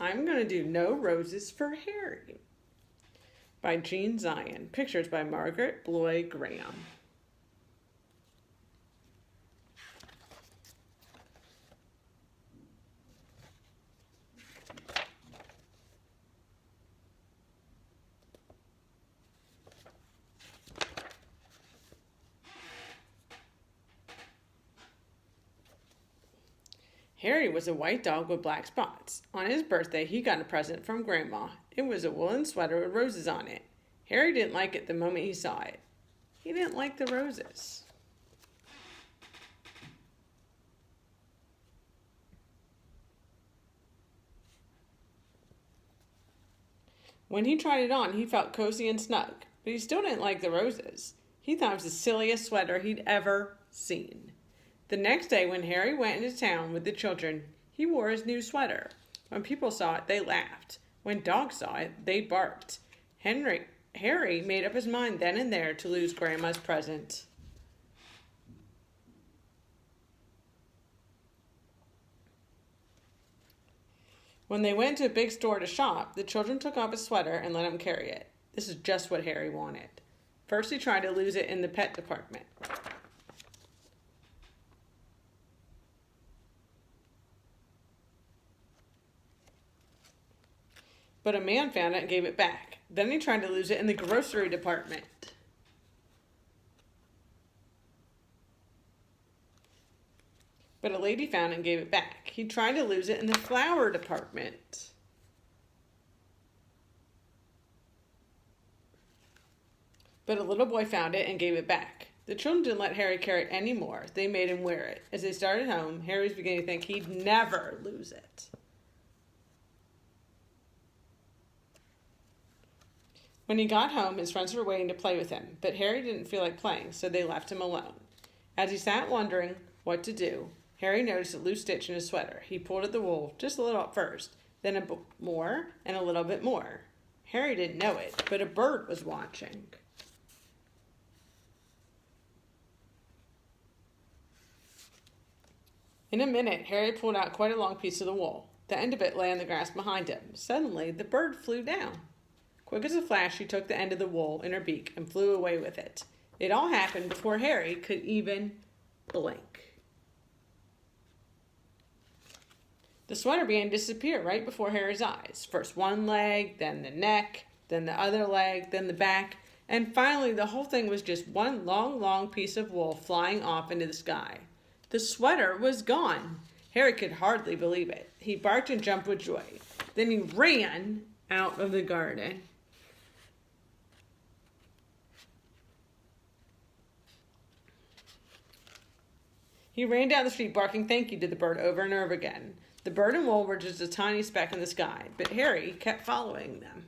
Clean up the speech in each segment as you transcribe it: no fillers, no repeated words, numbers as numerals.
I'm going to do No Roses for Harry by Jean Zion. Pictures by Margaret Bloy Graham. Harry was a white dog with black spots. On his birthday, he got a present from Grandma. It was a woolen sweater with roses on it. Harry didn't like it the moment he saw it. He didn't like the roses. When he tried it on, he felt cozy and snug, but he still didn't like the roses. He thought it was the silliest sweater he'd ever seen. The next day, when Harry went into town with the children, he wore his new sweater. When people saw it, they laughed. When dogs saw it, they barked. Harry made up his mind then and there to lose Grandma's present. When they went to a big store to shop, the children took off his sweater and let him carry it. This is just what Harry wanted. First, he tried to lose it in the pet department. But a man found it and gave it back. Then he tried to lose it in the grocery department. But a lady found it and gave it back. He tried to lose it in the flower department. But a little boy found it and gave it back. The children didn't let Harry carry it anymore. They made him wear it. As they started home, Harry was beginning to think he'd never lose it. When he got home, his friends were waiting to play with him, but Harry didn't feel like playing, so they left him alone. As he sat wondering what to do, Harry noticed a loose stitch in his sweater. He pulled at the wool just a little at first, then a bit more and a little bit more. Harry didn't know it, but a bird was watching. In a minute, Harry pulled out quite a long piece of the wool. The end of it lay on the grass behind him. Suddenly, the bird flew down. Quick as a flash, she took the end of the wool in her beak and flew away with it. It all happened before Harry could even blink. The sweater began to disappear right before Harry's eyes. First one leg, then the neck, then the other leg, then the back, and finally the whole thing was just one long piece of wool flying off into the sky. The sweater was gone. Harry could hardly believe it. He barked and jumped with joy. Then he ran out of the garden. He ran down the street barking thank you to the bird over and over again. The bird and wool were just a tiny speck in the sky, but Harry kept following them.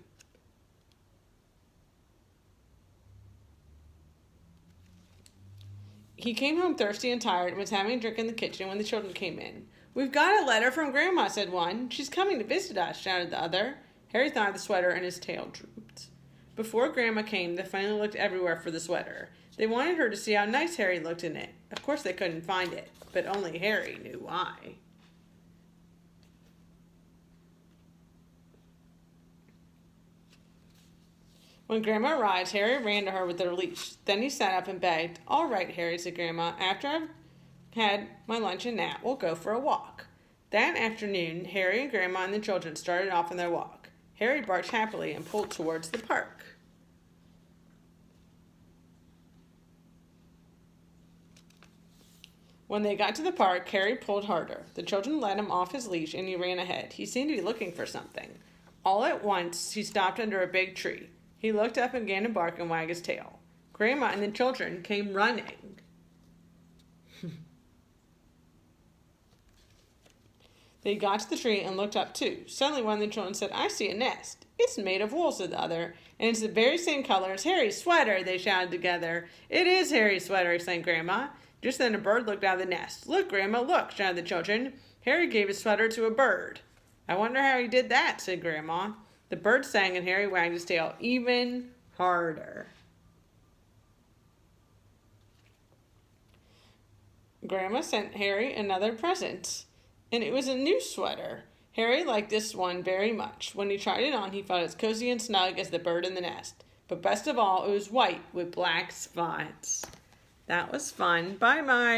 He came home thirsty and tired and was having a drink in the kitchen when the children came in. "We've got a letter from Grandma," said one. "She's coming to visit us," shouted the other. Harry thought of the sweater and his tail drooped. Before Grandma came, the family looked everywhere for the sweater. They wanted her to see how nice Harry looked in it. Of course they couldn't find it, but only Harry knew why. When Grandma arrived, Harry ran to her with her leash. Then he sat up and begged. "All right, Harry," said Grandma. "After I've had my lunch and nap, we'll go for a walk." That afternoon, Harry and Grandma and the children started off on their walk. Harry barked happily and pulled towards the park. When they got to the park, Harry pulled harder. The children let him off his leash and he ran ahead. He seemed to be looking for something. All at once, he stopped under a big tree. He looked up and began to bark and wag his tail. Grandma and the children came running. They got to the tree and looked up too. Suddenly one of the children said, "I see a nest." "It's made of wool," said the other. "And it's the very same color as Harry's sweater," they shouted together. "It is Harry's sweater," exclaimed Grandma. Just then a bird looked out of the nest. "Look, Grandma, look," shouted the children. "Harry gave his sweater to a bird." "I wonder how he did that," said Grandma. The bird sang and Harry wagged his tail even harder. Grandma sent Harry another present, and it was a new sweater. Harry liked this one very much. When he tried it on, he felt as cozy and snug as the bird in the nest. But best of all, it was white with black spots. That was fun. Bye, Mike.